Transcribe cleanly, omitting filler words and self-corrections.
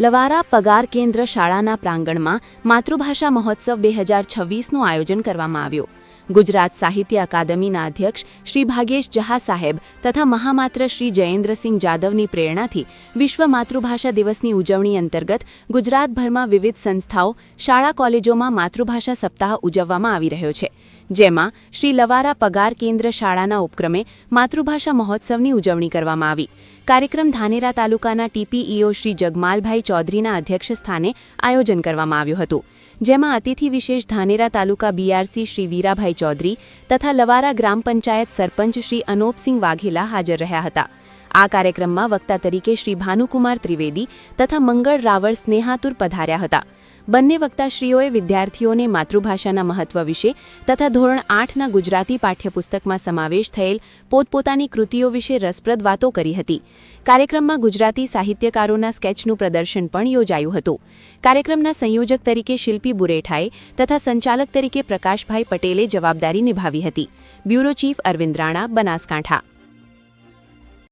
લવારા પગાર કેન્દ્ર શાળાના પ્રાંગણમાં માતૃભાષા મહોત્સવ 2026નું આયોજન કરવામાં આવ્યું. ગુજરાત સાહિત્ય અકાદમીના અધ્યક્ષ શ્રી ભાગેશ જહા સાહેબ તથા મહામાત્ર શ્રી જયેન્દ્રસિંહ જાદવની પ્રેરણાથી વિશ્વ માતૃભાષા દિવસની ઉજવણી અંતર્ગત ગુજરાતભરમાં વિવિધ સંસ્થાઓ, શાળા કોલેજોમાં માતૃભાષા સપ્તાહ ઉજવવામાં આવી રહ્યો છે. જેમાં શ્રી લવારા પગાર કેન્દ્ર શાળાના ઉપક્રમે માતૃભાષા મહોત્સવની ઉજવણી કરવામાં આવી. કાર્યક્રમ ધાનેરા તાલુકાના ટીપીઈઓ શ્રી જગમાલભાઈ ચૌધરીના અધ્યક્ષસ્થાને આયોજન કરવામાં આવ્યું હતું. જેમાં અતિથિ વિશેષ ધાનેરા તાલુકા બીઆરસી શ્રી વીરાભાઈ ચૌધરી તથા લવારા ગ્રામ પંચાયત સરપંચ શ્રી અનોપસિંહ વાઘેલા હાજર રહ્યા હતા. આ કાર્યક્રમમાં વક્તા તરીકે શ્રી ભાનુકુમાર ત્રિવેદી તથા મંગળ રાવળ સ્નેહાતુર પધાર્યા હતા. બંને વક્તાશ્રીઓએ વિદ્યાર્થીઓને માતૃભાષાના મહત્વ વિશે તથા ધોરણ 8ના ગુજરાતી પાઠ્યપુસ્તકમાં સમાવેશ થયેલ પોતપોતાની કૃતિઓ વિશે રસપ્રદ વાતો કરી હતી. કાર્યક્રમમાં ગુજરાતી સાહિત્યકારોના સ્કેચનું પ્રદર્શન પણ યોજાયું હતું. કાર્યક્રમના સંયોજક તરીકે શિલ્પી બુરેઠાએ તથા સંચાલક તરીકે પ્રકાશભાઈ પટેલે જવાબદારી નિભાવી હતી. Bureau chief Arvind Rana, Banaskantha.